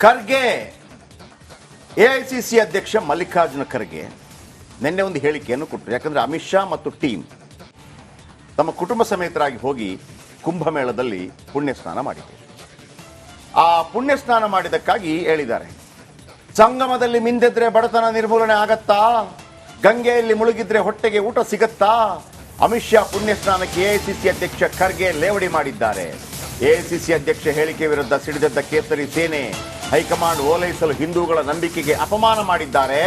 Kharge AICC ಅಧ್ಯಕ್ಷ ಮಲ್ಲಿಕಾರ್ಜುನ ಖರ್ಗೆ ನಿನ್ನೆ ಒಂದು ಹೇಳಿಕೆಯನ್ನು ಕೊಟ್ಟರು. ಯಾಕಂದ್ರೆ ಅಮಿತ್ ಶಾ ಮತ್ತು ಟೀಮ್ ತಮ್ಮ ಕುಟುಂಬ ಸಮೇತರಾಗಿ ಹೋಗಿ ಕುಂಭಮೇಳದಲ್ಲಿ ಪುಣ್ಯ ಸ್ನಾನ ಮಾಡಿದರು. ಆ ಪುಣ್ಯ ಸ್ನಾನ ಮಾಡಿದಕ್ಕಾಗಿ ಹೇಳಿದ್ದಾರೆ, ಸಂಗಮದಲ್ಲಿ ಮಿಂದೆದ್ರೆ ಬಡತನ ನಿರ್ಮೂಲನೆ ಆಗತ್ತಾ, ಗಂಗೆಯಲ್ಲಿ ಮುಳುಗಿದ್ರೆ ಹೊಟ್ಟೆಗೆ ಊಟ ಸಿಗತ್ತಾ? ಅಮಿತ್ ಶಾ ಪುಣ್ಯ ಸ್ನಾನಕ್ಕೆ ಎಐಸಿಸಿ ಅಧ್ಯಕ್ಷ ಖರ್ಗೆ ಲೇವಡಿ ಮಾಡಿದ್ದಾರೆ. ಎಐಸಿಸಿ ಅಧ್ಯಕ್ಷ ಹೇಳಿಕೆ ವಿರುದ್ಧ ಸಿಡಿದೆದ್ದ ಕೇಸರಿ ಸೇನೆ ಹೈಕಮಾಂಡ್ ಓಲೈಸಲು ಹಿಂದೂಗಳ ನಂಬಿಕೆಗೆ ಅಪಮಾನ ಮಾಡಿದ್ದಾರೆ.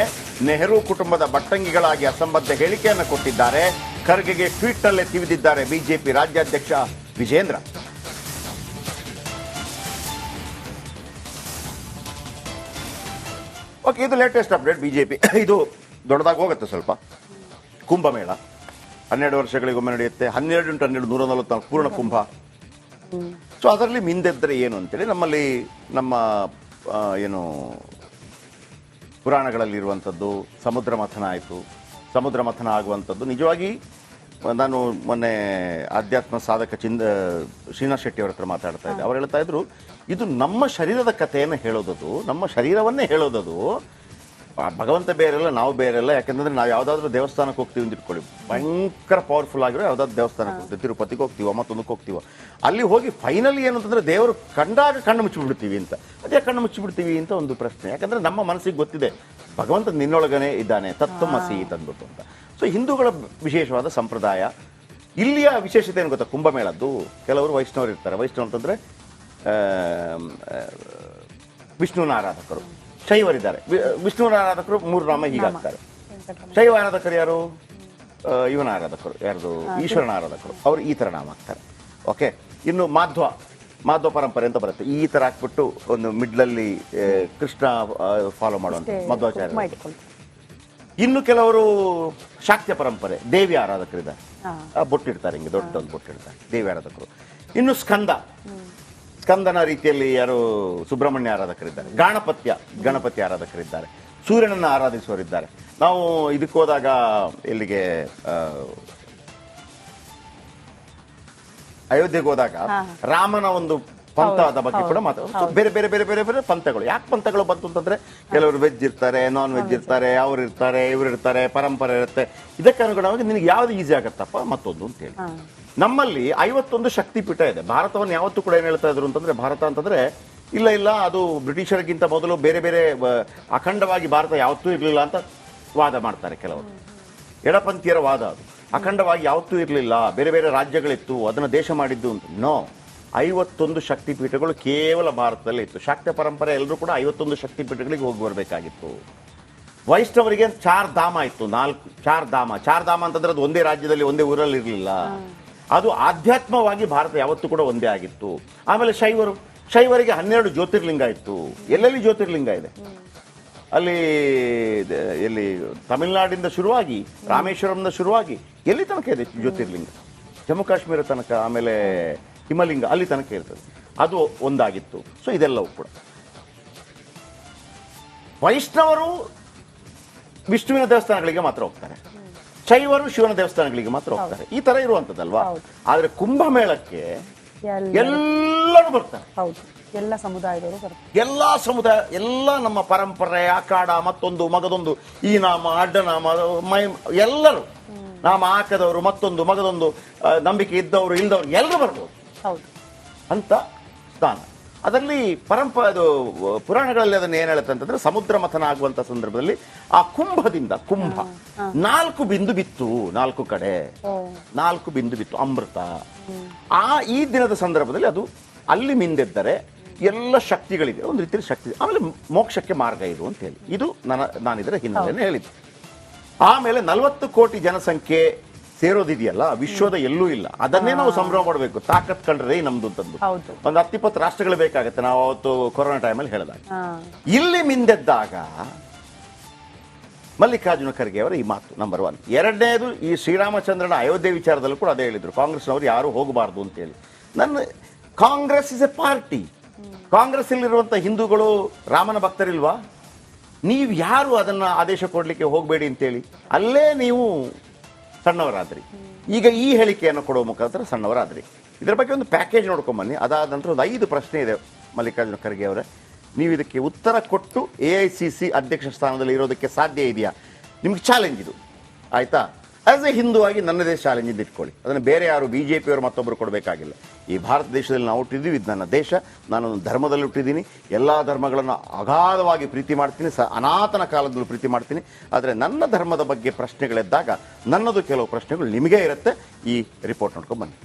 ನೆಹರು ಕುಟುಂಬದ ಬಟ್ಟಂಗಿಗಳಾಗಿ ಅಸಂಬದ್ಧ ಹೇಳಿಕೆಯನ್ನು ಕೊಟ್ಟಿದ್ದಾರೆ. ಖರ್ಗೆಗೆ ಟ್ವೀಟ್ನಲ್ಲೇ ತಿವಿದಿದ್ದಾರೆ ಬಿಜೆಪಿ ರಾಜ್ಯಾಧ್ಯಕ್ಷ ವಿಜೇಂದ್ರ. ಓಕೆ, ಇದು ಲೇಟೆಸ್ಟ್ ಅಪ್ಡೇಟ್. ಬಿಜೆಪಿ ಇದು ದೊಡ್ಡದಾಗಿ ಹೋಗುತ್ತೆ ಸ್ವಲ್ಪ. ಕುಂಭಮೇಳ 12 ವರ್ಷಗಳಿಗೊಮ್ಮೆ ನಡೆಯುತ್ತೆ. 12 × 12 144 ಪೂರ್ಣ ಕುಂಭ. ಸೊ ಅದರಲ್ಲಿ ಮಿಂದೆದ್ರೆ ಏನು ಅಂತೇಳಿ ನಮ್ಮಲ್ಲಿ ನಮ್ಮ ಏನು ಪುರಾಣಗಳಲ್ಲಿ ಇರುವಂಥದ್ದು ಸಮುದ್ರ ಮಥನ ಆಯಿತು. ಸಮುದ್ರ ಮಥನ ಆಗುವಂಥದ್ದು ನಿಜವಾಗಿ ನಾನು ಮೊನ್ನೆ ಆಧ್ಯಾತ್ಮ ಸಾಧಕ ಶ್ರೀನಾಥ್ ಶೆಟ್ಟಿ ಅವರ ಹತ್ರ ಮಾತಾಡ್ತಾ ಇದ್ದೆ. ಅವ್ರು ಹೇಳ್ತಾ ಇದ್ರು, ಇದು ನಮ್ಮ ಶರೀರದ ಕಥೆಯನ್ನು ಹೇಳೋದದು, ನಮ್ಮ ಶರೀರವನ್ನೇ ಹೇಳೋದದು. ಭಗವಂತ ಬೇರೆಲ್ಲ, ನಾವು ಬೇರೆಲ್ಲ. ಯಾಕಂದ್ರೆ ನಾವು ಯಾವುದಾದ್ರೂ ದೇವಸ್ಥಾನಕ್ಕೆ ಹೋಗ್ತೀವಿ ಅಂತ ಇಟ್ಕೊಳ್ಳಿ, ಭಯಂಕರ ಪವರ್ಫುಲ್ ಆಗಿರೋ ಯಾವುದಾದ್ರು ದೇವಸ್ಥಾನಕ್ಕೆ ಹೋಗ್ತೀವಿ, ತಿರುಪತಿಗೆ ಹೋಗ್ತೀವೋ ಮತ್ತೊಂದಕ್ಕೆ ಹೋಗ್ತೀವೋ, ಅಲ್ಲಿ ಹೋಗಿ ಫೈನಲಿ ಏನು ಅಂತಂದ್ರೆ ದೇವರು ಕಂಡಾಗ ಕಣ್ಣು ಮುಚ್ಚಿಬಿಡ್ತೀವಿ ಅಂತ. ಅದೇ ಕಣ್ಣು ಮುಚ್ಚಿಬಿಡ್ತೀವಿ ಅಂತ ಒಂದು ಪ್ರಶ್ನೆ. ಯಾಕಂದ್ರೆ ನಮ್ಮ ಮನಸ್ಸಿಗೆ ಗೊತ್ತಿದೆ ಭಗವಂತ ನಿನ್ನೊಳಗನೆ ಇದ್ದಾನೆ, ತತ್ವಮಸಿ ತಂದ್ಬಿಟ್ಟು ಅಂತ. ಸೊ ಹಿಂದೂಗಳ ವಿಶೇಷವಾದ ಸಂಪ್ರದಾಯ. ಇಲ್ಲಿಯ ವಿಶೇಷತೆ ಏನು ಗೊತ್ತಾ, ಕುಂಭಮೇಳದ್ದು ಕೆಲವರು ವೈಷ್ಣವರು ಇರ್ತಾರೆ. ವೈಷ್ಣವ ಅಂತಂದ್ರೆ ವಿಷ್ಣುವಿನ ಆರಾಧಕರು. ಶೈವರಿದ್ದಾರೆ, ವಿಷ್ಣುವಿನ ಆರಾಧಕರು 3 ನಾಮ ಹೀಗಾಗ್ತಾರೆ. ಶೈವ ಆರಾಧಕರು ಯಾರು? ಇವನ ಆರಾಧಕರು ಯಾರ್ದು? ಈಶ್ವರನ ಆರಾಧಕರು. ಅವರು ಈ ಥರ ನಾಮ ಹಾಕ್ತಾರೆ. ಓಕೆ, ಇನ್ನು ಮಾಧ್ವ ಪರಂಪರೆ ಅಂತ ಬರುತ್ತೆ. ಈ ಥರ ಹಾಕ್ಬಿಟ್ಟು ಒಂದು ಮಿಡ್ಲಲ್ಲಿ ಕೃಷ್ಣ ಫಾಲೋ ಮಾಡುವಂಥ ಮಧ್ವಾಚಾರ್ಯ. ಇನ್ನು ಕೆಲವರು ಶಾಕ್ಯ ಪರಂಪರೆ, ದೇವಿ ಆರಾಧಕರಿದ್ದಾರೆ. ಬೊಟ್ಟಿಡ್ತಾರೆ, ಹಿಂಗೆ ದೊಡ್ಡದೊಂದು ಬೊಟ್ಟಿಡ್ತಾರೆ, ದೇವಿ ಆರಾಧಕರು. ಇನ್ನು ಸ್ಕಂದನ ರೀತಿಯಲ್ಲಿ ಯಾರು ಸುಬ್ರಹ್ಮಣ್ಯ ಆರಾಧಕರಿದ್ದಾರೆ. ಗಣಪತಿ ಆರಾಧಕರಿದ್ದಾರೆ. ಸೂರ್ಯನನ್ನು ಆರಾಧಿಸುವರಿದ್ದಾರೆ. ನಾವು ಇದಕ್ಕೆ ಹೋದಾಗ ಇಲ್ಲಿಗೆ ಅಯೋಧ್ಯೆಗೆ ಹೋದಾಗ ರಾಮನ ಒಂದು ಪಂಥದ ಬಗ್ಗೆ ಕೂಡ ಮಾತಾಡೋದು. ಬೇರೆ ಬೇರೆ ಬೇರೆ ಬೇರೆ ಬೇರೆ ಪಂಥಗಳು. ಯಾಕೆ ಪಂಥಗಳು ಬಂತು ಅಂತಂದ್ರೆ, ಕೆಲವರು ವೆಜ್ ಇರ್ತಾರೆ, ನಾನ್ ವೆಜ್ ಇರ್ತಾರೆ, ಅವ್ರು ಇರ್ತಾರೆ, ಇವ್ರು ಇರ್ತಾರೆ, ಪರಂಪರೆ ಇರುತ್ತೆ. ಇದಕ್ಕೆ ಅನುಗುಣವಾಗಿ ನಿನಗೆ ಯಾವ್ದು ಈಸಿ ಆಗತ್ತಪ್ಪ ಮತ್ತೊಂದು ಅಂತೇಳಿ. ನಮ್ಮಲ್ಲಿ 51 ಶಕ್ತಿಪೀಠ ಇದೆ. ಭಾರತವನ್ನು ಯಾವತ್ತೂ ಕೂಡ ಏನ್ ಹೇಳ್ತಾ ಇದ್ರು ಅಂತಂದ್ರೆ, ಭಾರತ ಅಂತಂದ್ರೆ ಇಲ್ಲ ಅದು ಬ್ರಿಟಿಷರಿಗಿಂತ ಮೊದಲು ಬೇರೆ ಬೇರೆ ಅಖಂಡವಾಗಿ ಭಾರತ ಯಾವತ್ತೂ ಇರಲಿಲ್ಲ ಅಂತ ವಾದ ಮಾಡ್ತಾರೆ ಕೆಲವರು. ಎಡಪಂಥೀಯರ ವಾದ ಅದು. ಅಖಂಡವಾಗಿ ಯಾವತ್ತೂ ಇರಲಿಲ್ಲ, ಬೇರೆ ಬೇರೆ ರಾಜ್ಯಗಳಿತ್ತು, ಅದನ್ನ ದೇಶ ಮಾಡಿದ್ದು ಅಂತ. ನೋ, 51 ಶಕ್ತಿಪೀಠಗಳು ಕೇವಲ ಭಾರತದಲ್ಲೇ ಇತ್ತು. ಶಾಕ್ಯ ಪರಂಪರೆ ಎಲ್ಲರೂ ಕೂಡ 51 ಶಕ್ತಿಪೀಠಗಳಿಗೆ ಹೋಗಿ ಬರಬೇಕಾಗಿತ್ತು. ವೈಷ್ಣವರಿಗೆ 4 ಧಾಮ ಇತ್ತು. 4 ಧಾಮ ಅಂತಂದ್ರೆ ಅದು ಒಂದೇ ರಾಜ್ಯದಲ್ಲಿ ಒಂದೇ ಊರಲ್ಲಿ ಇರಲಿಲ್ಲ. ಅದು ಆಧ್ಯಾತ್ಮವಾಗಿ ಭಾರತ ಯಾವತ್ತೂ ಕೂಡ ಒಂದೇ ಆಗಿತ್ತು. ಆಮೇಲೆ ಶೈವರಿಗೆ 12 ಜ್ಯೋತಿರ್ಲಿಂಗ ಇತ್ತು. ಎಲ್ಲೆಲ್ಲಿ ಜ್ಯೋತಿರ್ಲಿಂಗ ಇದೆ ಅಲ್ಲಿ, ಎಲ್ಲಿ ತಮಿಳುನಾಡಿಂದ ಶುರುವಾಗಿ, ರಾಮೇಶ್ವರಂದ ಶುರುವಾಗಿ ಎಲ್ಲಿ ತನಕ ಇದೆ ಜ್ಯೋತಿರ್ಲಿಂಗ, ಜಮ್ಮು ಕಾಶ್ಮೀರ ತನಕ, ಆಮೇಲೆ ಹಿಮಲಿಂಗ ಅಲ್ಲಿ ತನಕ ಇರ್ತದೆ. ಅದು ಒಂದಾಗಿತ್ತು. ಸೊ ಇದೆಲ್ಲವೂ ಕೂಡ ವೈಷ್ಣವರು ವಿಷ್ಣುವಿನ ದೇವಸ್ಥಾನಗಳಿಗೆ ಮಾತ್ರ ಹೋಗ್ತಾರೆ, ಶೈವರು ಶಿವನ ದೇವಸ್ಥಾನಗಳಿಗೆ ಮಾತ್ರ ಹೋಗ್ತಾರೆ. ಈ ತರ ಇರುವಂತದ್ದಲ್ವಾ. ಆದ್ರೆ ಕುಂಭಮೇಳಕ್ಕೆ ಎಲ್ಲರೂ ಬರ್ತಾರೆ. ಎಲ್ಲ ಸಮುದಾಯದವರು ಬರ್ತಾರೆ. ಎಲ್ಲಾ ಸಮುದಾಯ, ಎಲ್ಲ ನಮ್ಮ ಪರಂಪರೆ, ಅಖಾಡ, ಮತ್ತೊಂದು ಮಗದೊಂದು, ಈ ನಾಮ ಅಡ್ಡನಾಮ, ಎಲ್ಲರೂ ನಾಮ ಹಾಕದವರು, ಮತ್ತೊಂದು ಮಗದೊಂದು, ನಂಬಿಕೆ ಇದ್ದವರು ಇಲ್ಲದವರು ಎಲ್ಲರೂ ಬರ್ಬೋದು ಅಂತ ಸ್ಥಾನ. ಅದರಲ್ಲಿ ಅದು ಪುರಾಣಗಳಲ್ಲಿ ಅದನ್ನು ಏನ್ ಹೇಳುತ್ತೆ ಅಂತಂದ್ರೆ, ಸಮುದ್ರ ಮಥನ ಆಗುವಂತ ಸಂದರ್ಭದಲ್ಲಿ ಆ ಕುಂಭ 4 ಬಿಂದು ಬಿತ್ತು. 4 ಕಡೆ 4 ಬಿಂದು ಬಿತ್ತು ಅಮೃತ. ಈ ದಿನದ ಸಂದರ್ಭದಲ್ಲಿ ಅದು ಅಲ್ಲಿ ಮಿಂದೆದ್ದರೆ ಎಲ್ಲ ಶಕ್ತಿಗಳಿದೆ, ಒಂದು ರೀತಿಯಲ್ಲಿ ಶಕ್ತಿ. ಆಮೇಲೆ ಮೋಕ್ಷಕ್ಕೆ ಮಾರ್ಗ ಇದು ಅಂತ ಹೇಳಿ, ಇದು ನಾನಿದರ ಹಿನ್ನೆಲೆಯನ್ನು ಹೇಳಿದ್ದೆ. ಆಮೇಲೆ 40 ಕೋಟಿ ಜನಸಂಖ್ಯೆ ಸೇರೋದಿದೆಯಲ್ಲ, ವಿಶ್ವದ ಎಲ್ಲೂ ಇಲ್ಲ. ಅದನ್ನೇ ನಾವು ಸಂಭ್ರಮ ಮಾಡಬೇಕು. ತಾಕತ್ ಕಂಡ್ರೆ ನಮ್ದು ಅಂತಂದು ಒಂದು 10-20 ರಾಷ್ಟ್ರಗಳು ಬೇಕಾಗತ್ತೆ. ನಾವು ಅವತ್ತು ಕೊರೋನಾ ಟೈಮಲ್ಲಿ ಹೇಳಿದಾಗ ಇಲ್ಲಿ ಮಿಂದೆದ್ದಾಗ ಮಲ್ಲಿಕಾರ್ಜುನ ಖರ್ಗೆ ಅವರ ಈ ಮಾತು ನಂಬರ್ 1. ಎರಡನೇದು, ಈ ಶ್ರೀರಾಮಚಂದ್ರನ ಅಯೋಧ್ಯೆ ವಿಚಾರದಲ್ಲೂ ಕೂಡ ಅದೇ ಹೇಳಿದ್ರು, ಕಾಂಗ್ರೆಸ್ನವರು ಯಾರು ಹೋಗಬಾರ್ದು ಅಂತೇಳಿ. Congress is a party. Congress ಇಲ್ಲಿರುವಂತ ಹಿಂದೂಗಳು ರಾಮನ ಭಕ್ತರಿಲ್ವಾ? ನೀವು ಯಾರು ಅದನ್ನ ಆದೇಶ ಕೊಡ್ಲಿಕ್ಕೆ ಹೋಗಬೇಡಿ ಅಂತೇಳಿ ಅಲ್ಲೇ ನೀವು ಸಣ್ಣವರಾದ್ರಿ. ಈಗ ಈ ಹೇಳಿಕೆಯನ್ನು ಕೊಡುವ ಮುಖಾಂತರ ಸಣ್ಣವರಾದ್ರಿ. ಇದರ ಬಗ್ಗೆ ಒಂದು ಪ್ಯಾಕೇಜ್ ನೋಡ್ಕೊಂಬನ್ನಿ. ಅದಾದ ನಂತರ ಒಂದು 5 ಪ್ರಶ್ನೆ ಇದೆ ಮಲ್ಲಿಕಾರ್ಜುನ ಖರ್ಗೆ ಅವರೇ. ನೀವು ಇದಕ್ಕೆ ಉತ್ತರ ಕೊಟ್ಟು AICC ಅಧ್ಯಕ್ಷ ಸ್ಥಾನದಲ್ಲಿ ಇರೋದಕ್ಕೆ ಸಾಧ್ಯ ಇದೆಯಾ? ನಿಮ್ಗೆ ಚಾಲೆಂಜ್ ಇದು, ಆಯಿತಾ? ಆಸ್ ಎ ಹಿಂದೂ ಆಗಿ ನನ್ನದೇ ಚಾಲೆಂಜ್ ಇದು ಇಟ್ಕೊಳ್ಳಿ. ಅದನ್ನು ಬೇರೆ ಯಾರು BJP ಅವರು ಮತ್ತೊಬ್ಬರು ಕೊಡಬೇಕಾಗಿಲ್ಲ. ಈ ಭಾರತ ದೇಶದಲ್ಲಿ ನಾವು ಹುಟ್ಟಿದ್ದೀವಿ, ಇದು ನನ್ನ ದೇಶ, ನಾನು ಧರ್ಮದಲ್ಲಿ ಹುಟ್ಟಿದ್ದೀನಿ, ಎಲ್ಲ ಧರ್ಮಗಳನ್ನು ಅಗಾಧವಾಗಿ ಪ್ರೀತಿ ಮಾಡ್ತೀನಿ, ಅನಾಥನ ಕಾಲದಲ್ಲೂ ಪ್ರೀತಿ ಮಾಡ್ತೀನಿ. ಆದರೆ ನನ್ನ ಧರ್ಮದ ಬಗ್ಗೆ ಪ್ರಶ್ನೆಗಳೆದ್ದಾಗ ನನ್ನದು ಕೆಲವು ಪ್ರಶ್ನೆಗಳು ನಿಮಗೇ ಇರುತ್ತೆ. ಈ ರಿಪೋರ್ಟ್ ನೋಡ್ಕೊಂಡು ಬನ್ನಿ.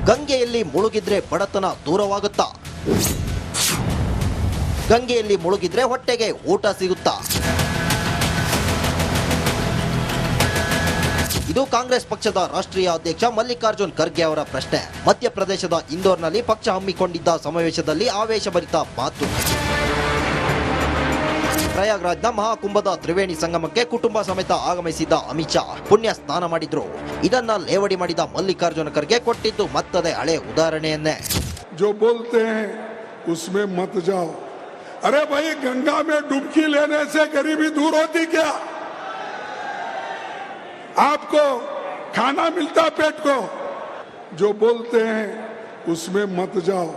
ಗಂಗೆಯಲ್ಲಿ ಮುಳುಗಿದ್ರೆ ಬಡತನ ದೂರವಾಗುತ್ತಾ? ಗಂಗೆಯಲ್ಲಿ ಮುಳುಗಿದ್ರೆ ಹೊಟ್ಟೆಗೆ ಊಟ ಸಿಗುತ್ತಾ? ಇದು ಕಾಂಗ್ರೆಸ್ ಪಕ್ಷದ ರಾಷ್ಟ್ರೀಯ ಅಧ್ಯಕ್ಷ ಮಲ್ಲಿಕಾರ್ಜುನ್ ಖರ್ಗೆ ಅವರ ಪ್ರಶ್ನೆ. ಮಧ್ಯಪ್ರದೇಶದ ಇಂದೋರ್ನಲ್ಲಿ ಪಕ್ಷ ಹಮ್ಮಿಕೊಂಡಿದ್ದ ಸಮಾವೇಶದಲ್ಲಿ ಆವೇಶಭರಿತ ಮಾತು. ಪ್ರಯಾಗ್ರಾಜ್ನ ಮಹಾಕುಂಭದ ತ್ರಿವೇಣಿ ಸಂಗಮಕ್ಕೆ ಕುಟುಂಬ ಸಮೇತ ಆಗಮಿಸಿದ್ದ ಅಮಿತ್ ಶಾ ಪುಣ್ಯ ಸ್ನಾನ ಮಾಡಿದ್ರು. ಇದನ್ನ ಲೇವಡಿ ಮಾಡಿದ ಮಲ್ಲಿಕಾರ್ಜುನ ಖರ್ಗೆ ಕೊಟ್ಟಿದ್ದು ಮತ್ತದೇ ಹಳೆ ಉದಾಹರಣೆಯನ್ನೇ. जो बोलते हैं उसमें मत जाओ. अरे भाई, गंगा में डुबकी लेने से गरीबी दूर होती क्या? आपको खाना मिलता पेट को. जो बोलते हैं उसमें मत जाओ.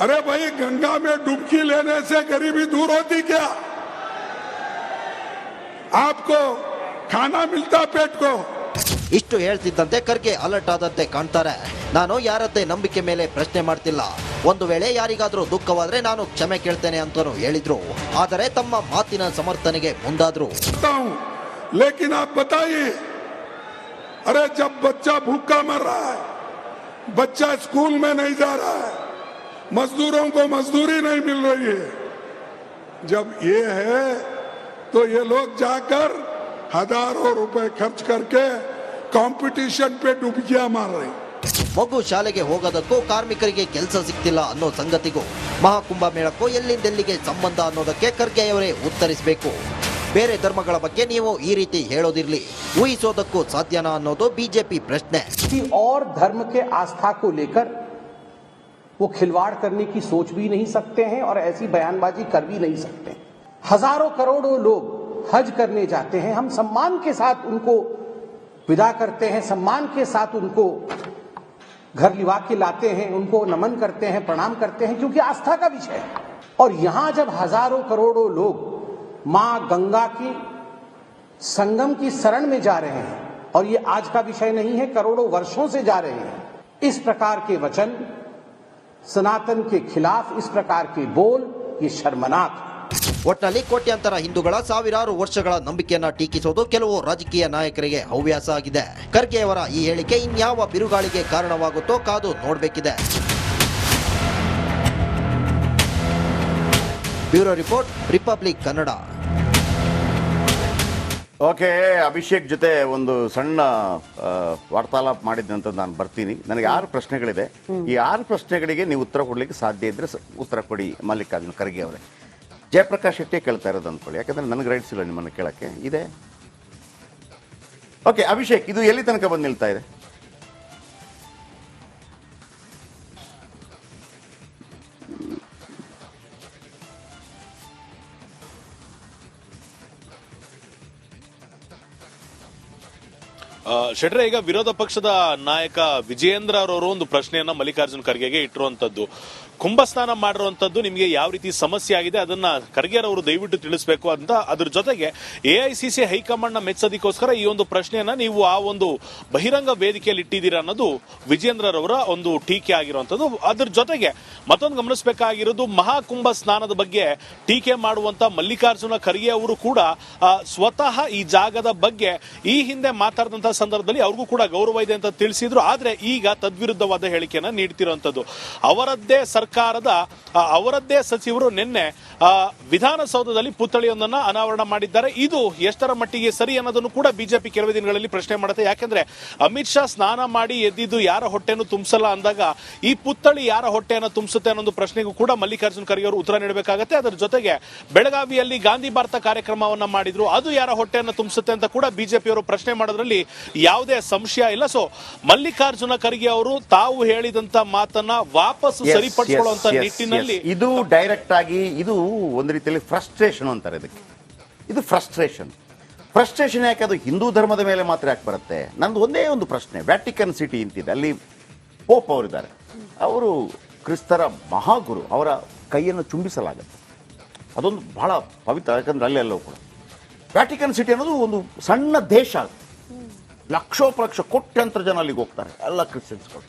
अरे भाई, गंगा में डुबकी लेने से गरीबी दूर होती क्या? आपको खाना मिलता पेट को. ಇಷ್ಟು ಹೇಳ್ತಿದ್ದಂತೆ ಖರ್ಗೆ ಅಲರ್ಟ್ ಆದಂತೆ ಕಾಣ್ತಾರೆ. ನಾನು ಯಾರದ್ದೇ ನಂಬಿಕೆ ಮೇಲೆ ಪ್ರಶ್ನೆ ಮಾಡ್ತಿಲ್ಲ. ಒಂದು ವೇಳೆ ಯಾರಿಗಾದ್ರೂ ದುಃಖವಾದ್ರೆ ನಾನು ಕ್ಷಮೆ ಕೇಳ್ತೇನೆ ಅಂತಾನು ಹೇಳಿದ್ರು. ಆದರೆ ತಮ್ಮ ಮಾತಿನ ಸಮರ್ಥನೆಗೆ ಮುಂದಾದ್ರು. लेकिन आप बताइए, अरे जब बच्चा भूखा मर रहा है, बच्चा स्कूल में नहीं जा रहा है, मजदूरों को मजदूरी नहीं मिल रही है, जब ये है तो ये लोग जाकर हजारों रुपए खर्च करके कंपटीशन पे डुबकियां मार रहे. ಮಗು ಶಾಲೆಗೆ ಹೋಗೋದಕ್ಕೂ ಕಾರ್ಮಿಕರಿಗೆ ಕೆಲಸ ಸಿಗ್ತಿಲ್ಲ ಅನ್ನೋ ಸಂಗತಿಗೂ ಮಹಾಕುಂಭ ಮೇಳಕ್ಕೂ ಎಲ್ಲಿಂದೆಲ್ಲಿಗೆ ಸಂಬಂಧ ಅನ್ನೋದಕ್ಕೆ ಖರ್ಗೆ ಅವರೇ ಉತ್ತರಿಸಬೇಕು. ಬೇರೆ ಧರ್ಮಗಳ ಬಗ್ಗೆ ನೀವು ಈ ರೀತಿ ಹೇಳೋದಿರ್ಲಿ, ಊಹಿಸೋದಕ್ಕೂ ಸಾಧ್ಯನಾ ಅನ್ನೋದು ಬಿಜೆಪಿ ಪ್ರಶ್ನೆ. और धर्म के आस्था को लेकर वो खिलवाड़ करने की सोच भी नहीं सकते हैं और ऐसी बयानबाजी कर भी नहीं सकते. हजारों करोड़ों लोग हज करने जाते हैं, हम सम्मान के साथ उनको विदा करते हैं, सम्मान के साथ उनको घर लिवा के लाते हैं, उनको नमन करते हैं, प्रणाम करते हैं, क्योंकि आस्था का विषय है. और यहां जब हजारों करोड़ों लोग मां गंगा की संगम की शरण में जा रहे हैं, और ये आज का विषय नहीं है, करोड़ों वर्षों से जा रहे हैं, इस प्रकार के वचन, सनातन के खिलाफ इस प्रकार के बोल, ये शर्मनाक. ಒಟ್ನಲ್ಲಿ ಕೋಟ್ಯಾಂತರ ಹಿಂದೂಗಳ ಸಾವಿರಾರು ವರ್ಷಗಳ ನಂಬಿಕೆಯನ್ನ ಟೀಕಿಸೋದು ಕೆಲವು ರಾಜಕೀಯ ನಾಯಕರಿಗೆ ಹವ್ಯಾಸ ಆಗಿದೆ. ಖರ್ಗೆ ಅವರ ಈ ಹೇಳಿಕೆ ಇನ್ಯಾವ ಬಿರುಗಾಳಿಗೆ ಕಾರಣವಾಗುತ್ತೋ ಕಾದು ನೋಡಬೇಕಿದೆ. Bureau report, Republic Kannada. Okay, Abhishek ಜೊತೆ ಒಂದು ಸಣ್ಣ ವಾರ್ತಾಲಾಪ ಮಾಡಿದ್ದಂತ ನಾನು ಬರ್ತೀನಿ. ನನಗೆ 6 ಪ್ರಶ್ನೆಗಳಿದೆ. ಈ 6 ಪ್ರಶ್ನೆಗಳಿಗೆ ನೀವು ಉತ್ತರ ಕೊಡ್ಲಿಕ್ಕೆ ಸಾಧ್ಯ ಇದ್ರೆ ಉತ್ತರ ಕೊಡಿ ಮಲ್ಲಿಕಾರ್ಜುನ್ ಖರ್ಗೆ ಅವರೇ. ಜಯಪ್ರಕಾಶ್ ಶೆಟ್ಟಿ ಕೇಳ್ತಾ ಇರೋದು ಅಂದ್ಕೊಳ್ಳಿ, ಯಾಕಂದ್ರೆ ನನಗೆ ರೈಟ್ಸ್ ಇಲ್ಲ ನಿಮ್ಮನ್ನು ಕೇಳಕ್ಕೆ ಇದೆ. ಓಕೆ ಅಭಿಷೇಕ್, ಇದು ಎಲ್ಲಿ ತನಕ ಬಂದು ನಿಲ್ತಾ ಇದೆ? ಶೆಟ್ರೆ, ಈಗ ವಿರೋಧ ಪಕ್ಷದ ನಾಯಕ ವಿಜಯೇಂದ್ರ ಅವರು ಒಂದು ಪ್ರಶ್ನೆಯನ್ನ ಮಲ್ಲಿಕಾರ್ಜುನ್ ಖರ್ಗೆಗೆ ಇಟ್ಟಿರುವಂತದ್ದು, ಕುಂಭಸ್ನಾನ ಮಾಡಿರುವಂತದ್ದು ನಿಮಗೆ ಯಾವ ರೀತಿ ಸಮಸ್ಯೆ ಆಗಿದೆ ಅದನ್ನ ಖರ್ಗೆ ಅವರು ದಯವಿಟ್ಟು ತಿಳಿಸಬೇಕು ಅಂತ. ಅದ್ರ ಜೊತೆಗೆ AICC ಹೈಕಮಾಂಡ್ ನ ಮೆಚ್ಚೋದಕ್ಕೋಸ್ಕರ ಈ ಒಂದು ಪ್ರಶ್ನೆಯನ್ನ ನೀವು ಆ ಒಂದು ಬಹಿರಂಗ ವೇದಿಕೆಯಲ್ಲಿ ಇಟ್ಟಿದ್ದೀರಾ ಅನ್ನೋದು ವಿಜಯೇಂದ್ರರವರ ಒಂದು ಟೀಕೆ ಆಗಿರುವಂತದ್ದು. ಅದ್ರ ಜೊತೆಗೆ ಮತ್ತೊಂದು ಗಮನಿಸಬೇಕಾಗಿರೋದು, ಮಹಾಕುಂಭ ಸ್ನಾನದ ಬಗ್ಗೆ ಟೀಕೆ ಮಾಡುವಂತ ಮಲ್ಲಿಕಾರ್ಜುನ ಖರ್ಗೆ ಅವರು ಕೂಡ ಸ್ವತಃ ಈ ಜಾಗದ ಬಗ್ಗೆ ಈ ಹಿಂದೆ ಮಾತಾಡಿದಂತಹ ಸಂದರ್ಭದಲ್ಲಿ ಅವ್ರಿಗೂ ಕೂಡ ಗೌರವ ಇದೆ ಅಂತ ತಿಳಿಸಿದ್ರು. ಆದ್ರೆ ಈಗ ತದ್ವಿರುದ್ಧವಾದ ಹೇಳಿಕೆಯನ್ನ ನೀಡ್ತಿರುವಂತದ್ದು. ಅವರದ್ದೇ ಸಚಿವರು ನಿನ್ನೆ ವಿಧಾನಸೌಧದಲ್ಲಿ ಪುತ್ಥಳಿಯೊಂದನ್ನ ಅನಾವರಣ ಮಾಡಿದ್ದಾರೆ. ಇದು ಎಷ್ಟರ ಮಟ್ಟಿಗೆ ಸರಿ ಅನ್ನೋದನ್ನು ಕೂಡ ಬಿಜೆಪಿ ಕೆಲವೇ ದಿನಗಳಲ್ಲಿ ಪ್ರಶ್ನೆ ಮಾಡುತ್ತೆ. ಯಾಕೆಂದ್ರೆ ಅಮಿತ್ ಶಾ ಸ್ನಾನ ಮಾಡಿ ಎದ್ದಿದ್ದು ಯಾರ ಹೊಟ್ಟೆಯನ್ನು ತುಂಬಿಸಲ್ಲ ಅಂದಾಗ ಈ ಪುತ್ಥಳಿ ಯಾರ ಹೊಟ್ಟೆಯನ್ನು ತುಂಬಿಸುತ್ತೆ ಅನ್ನೋ ಪ್ರಶ್ನೆಗೂ ಕೂಡ ಮಲ್ಲಿಕಾರ್ಜುನ್ ಖರ್ಗೆ ಅವರು ಉತ್ತರ ನೀಡಬೇಕಾಗತ್ತೆ. ಅದರ ಜೊತೆಗೆ ಬೆಳಗಾವಿಯಲ್ಲಿ ಗಾಂಧಿ ಭಾರತ ಕಾರ್ಯಕ್ರಮವನ್ನ ಮಾಡಿದ್ರು, ಅದು ಯಾರ ಹೊಟ್ಟೆಯನ್ನು ತುಂಬಿಸುತ್ತೆ ಅಂತ ಕೂಡ ಬಿಜೆಪಿ ಅವರು ಪ್ರಶ್ನೆ ಮಾಡೋದ್ರಲ್ಲಿ ಯಾವುದೇ ಸಂಶಯ ಇಲ್ಲ. ಸೊ ಮಲ್ಲಿಕಾರ್ಜುನ ಖರ್ಗೆ ಅವರು ತಾವು ಹೇಳಿದಂತ ಮಾತನ್ನ ವಾಪಸ್ ಸರಿಪಡಿಸಿಕೊಳ್ಳುವಂತ ನಿಟ್ಟಿನಲ್ಲಿ ಇದು ಡೈರೆಕ್ಟ್ ಆಗಿ ಇದು ಒಂದು ರೀತಿಯಲ್ಲಿ ಫ್ರಸ್ಟ್ರೇಷನ್ ಅಂತಾರೆ ಇದಕ್ಕೆ. ಇದು ಫ್ರಸ್ಟ್ರೇಷನ್. ಫ್ರಸ್ಟ್ರೇಷನ್ ಯಾಕೆ ಅದು ಹಿಂದೂ ಧರ್ಮದ ಮೇಲೆ ಮಾತ್ರ ಯಾಕೆ ಬರುತ್ತೆ? ನಂದು ಒಂದೇ ಒಂದು ಪ್ರಶ್ನೆ. ವ್ಯಾಟಿಕನ್ ಸಿಟಿ ಅಂತಿದೆ, ಅಲ್ಲಿ ಪೋಪ್ ಅವರಿದ್ದಾರೆ, ಅವರು ಕ್ರಿಸ್ತರ ಮಹಾಗುರು, ಅವರ ಕೈಯನ್ನು ಚುಂಬಿಸಲಾಗುತ್ತೆ. ಅದೊಂದು ಬಹಳ ಪವಿತ್ರ, ಯಾಕಂದ್ರೆ ಅಲ್ಲೆಲ್ಲವೂ ಕೂಡ ವ್ಯಾಟಿಕನ್ ಸಿಟಿ ಅನ್ನೋದು ಒಂದು ಸಣ್ಣ ದೇಶ, ಲಕ್ಷೋಪಲಕ್ಷ ಕೋಟ್ಯಂತರ ಜನ ಅಲ್ಲಿಗೆ ಹೋಗ್ತಾರೆ, ಎಲ್ಲ ಕ್ರಿಶ್ಚಿಯನ್ಸ್ಗಳು.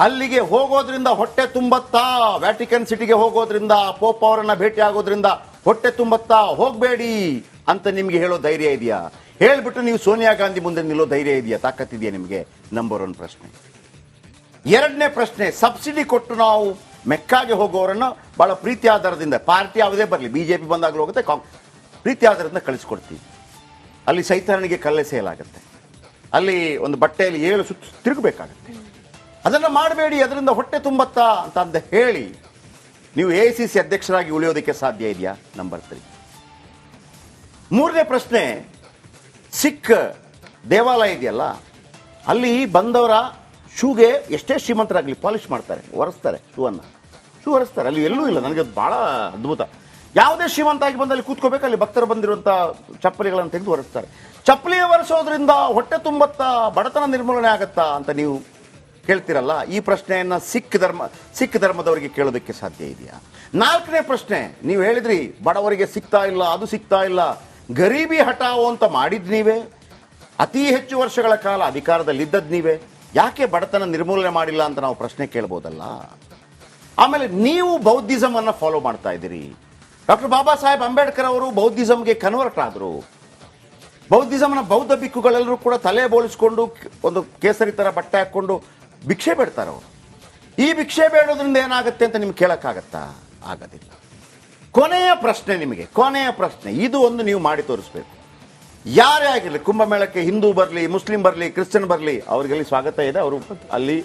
ಅಲ್ಲಿಗೆ ಹೋಗೋದ್ರಿಂದ ಹೊಟ್ಟೆ ತುಂಬತ್ತಾ? ವ್ಯಾಟಿಕನ್ ಸಿಟಿಗೆ ಹೋಗೋದ್ರಿಂದ, ಪೋಪ್ ಅವರನ್ನ ಭೇಟಿ ಆಗೋದ್ರಿಂದ ಹೊಟ್ಟೆ ತುಂಬತ್ತಾ? ಹೋಗಬೇಡಿ ಅಂತ ನಿಮಗೆ ಹೇಳೋ ಧೈರ್ಯ ಇದೆಯಾ? ಹೇಳ್ಬಿಟ್ಟು ನೀವು ಸೋನಿಯಾ ಗಾಂಧಿ ಮುಂದೆ ನಿಲ್ಲೋ ಧೈರ್ಯ ಇದೆಯಾ, ತಾಕತ್ತಿದೆಯಾ ನಿಮಗೆ? ನಂಬರ್ 1 ಪ್ರಶ್ನೆ. ಎರಡನೇ ಪ್ರಶ್ನೆ, ಸಬ್ಸಿಡಿ ಕೊಟ್ಟು ನಾವು ಮೆಕ್ಕಾಗೆ ಹೋಗೋರನ್ನ ಬಹಳ ಪ್ರೀತಿ ಆಧಾರದಿಂದ, ಪಾರ್ಟಿ ಯಾವುದೇ ಬರಲಿ, ಬಿಜೆಪಿ ಬಂದಾಗಲೂ ಹೋಗುತ್ತೆ, ಪ್ರೀತಿ ಆಧಾರದಿಂದ ಕಳಿಸ್ಕೊಡ್ತೀವಿ. ಅಲ್ಲಿ ಸೈತಾನಿಗೆ ಕಲ್ಲೆಸೆಯಲಾಗುತ್ತೆ, ಅಲ್ಲಿ ಒಂದು ಬಟ್ಟೆಯಲ್ಲಿ 7 ಸುತ್ತು ತಿರುಗಬೇಕಾಗತ್ತೆ. ಅದನ್ನು ಮಾಡಬೇಡಿ, ಅದರಿಂದ ಹೊಟ್ಟೆ ತುಂಬತ್ತಾ ಅಂತ ಹೇಳಿ ನೀವು AICC ಅಧ್ಯಕ್ಷರಾಗಿ ಉಳಿಯೋದಕ್ಕೆ ಸಾಧ್ಯ ಇದೆಯಾ? ನಂಬರ್ 3. ಮೂರನೇ ಪ್ರಶ್ನೆ, ಸಿಖ್ ದೇವಾಲಯ ಇದೆಯಲ್ಲ, ಅಲ್ಲಿ ಬಂದವರ ಶೂಗೆ ಎಷ್ಟೇ ಶ್ರೀಮಂತರಾಗಲಿ ಪಾಲಿಶ್ ಮಾಡ್ತಾರೆ, ಒರೆಸ್ತಾರೆ, ಶೂ ಒರೆಸ್ತಾರೆ. ಅಲ್ಲಿ ಎಲ್ಲೂ ಇಲ್ಲ, ನನಗೆ ಬಹಳ ಅದ್ಭುತ. ಯಾವುದೇ ಶ್ರೀಮಂತ ಆಗಿ ಬಂದಲ್ಲಿ ಕೂತ್ಕೋಬೇಕು, ಅಲ್ಲಿ ಭಕ್ತರು ಬಂದಿರುವಂಥ ಚಪ್ಪಲಿಗಳನ್ನು ತೆಗೆದು ಒರೆಸ್ತಾರೆ. ಚಪ್ಪಲಿ ಒರೆಸೋದ್ರಿಂದ ಹೊಟ್ಟೆ ತುಂಬತ್ತಾ, ಬಡತನ ನಿರ್ಮೂಲನೆ ಆಗತ್ತಾ ಅಂತ ನೀವು ಕೇಳ್ತಿರಲ್ಲ. ಈ ಪ್ರಶ್ನೆಯನ್ನು ಸಿಖ್ ಧರ್ಮದವರಿಗೆ ಕೇಳೋದಕ್ಕೆ ಸಾಧ್ಯ ಇದೆಯಾ? ನಾಲ್ಕನೇ ಪ್ರಶ್ನೆ, ನೀವು ಹೇಳಿದ್ರಿ ಬಡವರಿಗೆ ಸಿಗ್ತಾ ಇಲ್ಲ, ಅದು ಸಿಗ್ತಾ ಇಲ್ಲ, ಗರೀಬಿ ಹಠಾವೋ ಅಂತ ಮಾಡಿದ್ ನೀವೇ, ಅತಿ ಹೆಚ್ಚು ವರ್ಷಗಳ ಕಾಲ ಅಧಿಕಾರದಲ್ಲಿದ್ದದ್ದು ನೀವೇ, ಯಾಕೆ ಬಡತನ ನಿರ್ಮೂಲನೆ ಮಾಡಿಲ್ಲ ಅಂತ ನಾವು ಪ್ರಶ್ನೆ ಕೇಳ್ಬೋದಲ್ಲ. ಆಮೇಲೆ ನೀವು ಬೌದ್ಧಿಸಮ್ ಅನ್ನ ಫಾಲೋ ಮಾಡ್ತಾ ಇದ್ದೀರಿ. ಡಾಕ್ಟರ್ ಬಾಬಾ ಸಾಹೇಬ್ ಅಂಬೇಡ್ಕರ್ ಅವರು ಬೌದ್ಧಿಸಮ್ಗೆ ಕನ್ವರ್ಟ್ ಆದರು. ಬೌದ್ಧಿಸಮ್ನ ಬೌದ್ಧ ಬಿಕ್ಕುಗಳೆಲ್ಲರೂ ಕೂಡ ತಲೆ ಬೋಳಿಸ್ಕೊಂಡು ಒಂದು ಕೇಸರಿ ಥರ ಬಟ್ಟೆ ಹಾಕ್ಕೊಂಡು ಭಿಕ್ಷೆ ಬೇಡ್ತಾರೆ ಅವರು. ಈ ಭಿಕ್ಷೆ ಬೇಡೋದ್ರಿಂದ ಏನಾಗುತ್ತೆ ಅಂತ ನಿಮ್ಗೆ ಕೇಳೋಕ್ಕಾಗತ್ತಾ? ಆಗೋದಿಲ್ಲ. ಕೊನೆಯ ಪ್ರಶ್ನೆ ನಿಮಗೆ, ಕೊನೆಯ ಪ್ರಶ್ನೆ, ಇದು ಒಂದು ನೀವು ಮಾಡಿ ತೋರಿಸ್ಬೇಕು. ಯಾರೇ ಆಗಿರಲಿ, ಕುಂಭಮೇಳಕ್ಕೆ ಹಿಂದೂ ಬರಲಿ, ಮುಸ್ಲಿಂ ಬರಲಿ, ಕ್ರಿಶ್ಚಿಯನ್ ಬರಲಿ, ಅವ್ರಿಗೆಲ್ಲಿ ಸ್ವಾಗತ ಇದೆ, ಅವರು ಅಲ್ಲಿ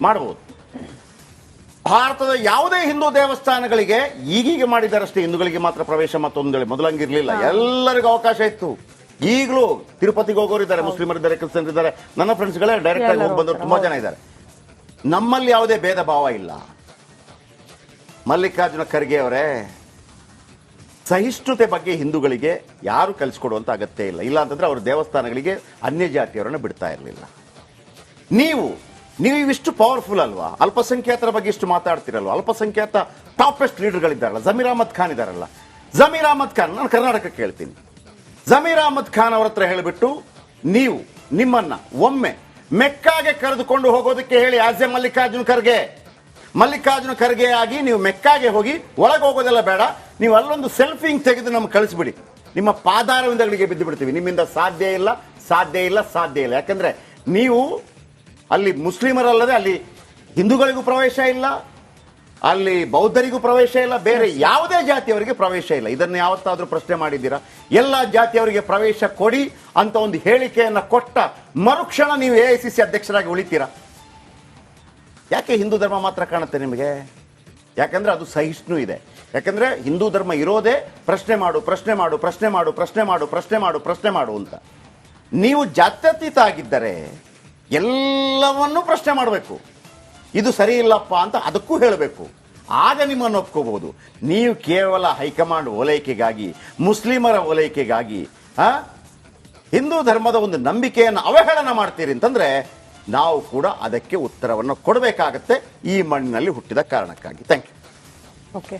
ಮಾಡ್ಬೋದು. ಭಾರತದ ಯಾವುದೇ ಹಿಂದೂ ದೇವಸ್ಥಾನಗಳಿಗೆ ಈಗೀಗ ಮಾಡಿದಾರಷ್ಟೇ, ಹಿಂದೂಗಳಿಗೆ ಮಾತ್ರ ಪ್ರವೇಶ ಮತ್ತೊಂದು ಮೊದಲಂಗಿರ್ಲಿಲ್ಲ, ಎಲ್ಲರಿಗೂ ಅವಕಾಶ ಇತ್ತು. ಈಗಲೂ ತಿರುಪತಿಗೆ ಹೋಗೋರಿದ್ದಾರೆ, ಮುಸ್ಲಿಮರಿದ್ದಾರೆ, ಕ್ರಿಶ್ಚಿಯನ್ ಇದ್ದಾರೆ, ನನ್ನ ಫ್ರೆಂಡ್ಸ್ಗಳೇ ಡೈರೆಕ್ಟ್ ಆಗಿ ಹೋಗಿ ಬಂದವರು ತುಂಬಾ ಜನ ಇದ್ದಾರೆ. ನಮ್ಮಲ್ಲಿ ಯಾವುದೇ ಭೇದ ಭಾವ ಇಲ್ಲ. ಮಲ್ಲಿಕಾರ್ಜುನ ಖರ್ಗೆ ಅವರೇ, ಸಹಿಷ್ಣುತೆ ಬಗ್ಗೆ ಹಿಂದೂಗಳಿಗೆ ಯಾರು ಕಲಿಸ್ಕೊಡುವಂತ ಅಗತ್ಯ ಇಲ್ಲ. ಇಲ್ಲ ಅಂತಂದ್ರೆ ಅವರು ದೇವಸ್ಥಾನಗಳಿಗೆ ಅನ್ಯ ಜಾತಿಯವರನ್ನು ಬಿಡ್ತಾ ಇರಲಿಲ್ಲ. ನೀವು ಇವಿಷ್ಟು ಪವರ್ಫುಲ್ ಅಲ್ವಾ? ಅಲ್ಪಸಂಖ್ಯಾತರ ಬಗ್ಗೆ ಇಷ್ಟು ಮಾತಾಡ್ತಿರಲ್ವಾ? ಅಲ್ಪಸಂಖ್ಯಾತ ಟಾಪೆಸ್ಟ್ ಲೀಡರ್ಗಳಿದ್ದಾರಲ್ಲ, ಜಮೀರ್ ಅಹಮದ್ ಖಾನ್ ಇದ್ದಾರಲ್ಲ, ಜಮೀರ್ ಅಹಮದ್ ಖಾನ್, ನಾನು ಕರ್ನಾಟಕಕ್ಕೆ ಕೇಳ್ತೀನಿ, ಜಮೀರ್ ಅಹಮದ್ ಖಾನ್ ಅವ್ರ ಹತ್ರ ಹೇಳಿಬಿಟ್ಟು ನೀವು ನಿಮ್ಮನ್ನ ಒಮ್ಮೆ ಮೆಕ್ಕಾಗೆ ಕರೆದುಕೊಂಡು ಹೋಗೋದಕ್ಕೆ ಹೇಳಿ. ಆಸ್ ಎ ಮಲ್ಲಿಕಾರ್ಜುನ ಖರ್ಗೆ ಆಗಿ ನೀವು ಮೆಕ್ಕಾಗೆ ಹೋಗಿ, ಒಳಗೆ ಹೋಗೋದೆಲ್ಲ ಬೇಡ, ನೀವು ಅಲ್ಲೊಂದು ಸೆಲ್ಫಿಂಗ್ ತೆಗೆದು ನಮ್ಗೆ ಕಳಿಸ್ಬಿಡಿ, ನಿಮ್ಮ ಪಾದಾರವಿಂದಗಳಿಗೆ ಬಿದ್ದು ಬಿಡ್ತೀವಿ. ನಿಮ್ಮಿಂದ ಸಾಧ್ಯ ಇಲ್ಲ. ಯಾಕಂದ್ರೆ ನೀವು ಅಲ್ಲಿ ಮುಸ್ಲಿಮರಲ್ಲದೆ ಅಲ್ಲಿ ಹಿಂದೂಗಳಿಗೂ ಪ್ರವೇಶ ಇಲ್ಲ, ಅಲ್ಲಿ ಬೌದ್ಧರಿಗೂ ಪ್ರವೇಶ ಇಲ್ಲ, ಬೇರೆ ಯಾವುದೇ ಜಾತಿಯವರಿಗೆ ಪ್ರವೇಶ ಇಲ್ಲ. ಇದನ್ನು ಯಾವತ್ತಾದ್ರೂ ಪ್ರಶ್ನೆ ಮಾಡಿದ್ದೀರಾ? ಎಲ್ಲ ಜಾತಿಯವರಿಗೆ ಪ್ರವೇಶ ಕೊಡಿ ಅಂತ ಒಂದು ಹೇಳಿಕೆಯನ್ನ ಕೊಟ್ಟ ಮರುಕ್ಷಣ ನೀವು AICC ಅಧ್ಯಕ್ಷರಾಗಿ ಉಳಿತೀರಾ? ಯಾಕೆ ಹಿಂದೂ ಧರ್ಮ ಮಾತ್ರ ಕಾಣುತ್ತೆ ನಿಮಗೆ? ಯಾಕಂದ್ರೆ ಅದು ಸಹಿಷ್ಣು ಇದೆ. ಯಾಕಂದ್ರೆ ಹಿಂದೂ ಧರ್ಮ ಇರೋದೇ ಪ್ರಶ್ನೆ ಮಾಡು ಅಂತ. ನೀವು ಜಾತ್ಯತೀತ ಆಗಿದ್ದರೆ ಎಲ್ಲವನ್ನೂ ಪ್ರಶ್ನೆ ಮಾಡಬೇಕು, ಇದು ಸರಿ ಇಲ್ಲಪ್ಪ ಅಂತ ಅದಕ್ಕೂ ಹೇಳಬೇಕು, ಆಗ ನಿಮ್ಮನ್ನು ಒಪ್ಕೋಬಹುದು. ನೀವು ಕೇವಲ ಹೈಕಮಾಂಡ್ ಓಲೈಕೆಗಾಗಿ, ಮುಸ್ಲಿಮರ ಓಲೈಕೆಗಾಗಿ ಹಿಂದೂ ಧರ್ಮದ ಒಂದು ನಂಬಿಕೆಯನ್ನು ಅವಹೇಳನ ಮಾಡ್ತೀರಿ ಅಂತಂದ್ರೆ ನಾವು ಕೂಡ ಅದಕ್ಕೆ ಉತ್ತರವನ್ನು ಕೊಡಬೇಕಾಗತ್ತೆ, ಈ ಮಣ್ಣಿನಲ್ಲಿ ಹುಟ್ಟಿದ ಕಾರಣಕ್ಕಾಗಿ. Thank you. ಓಕೆ.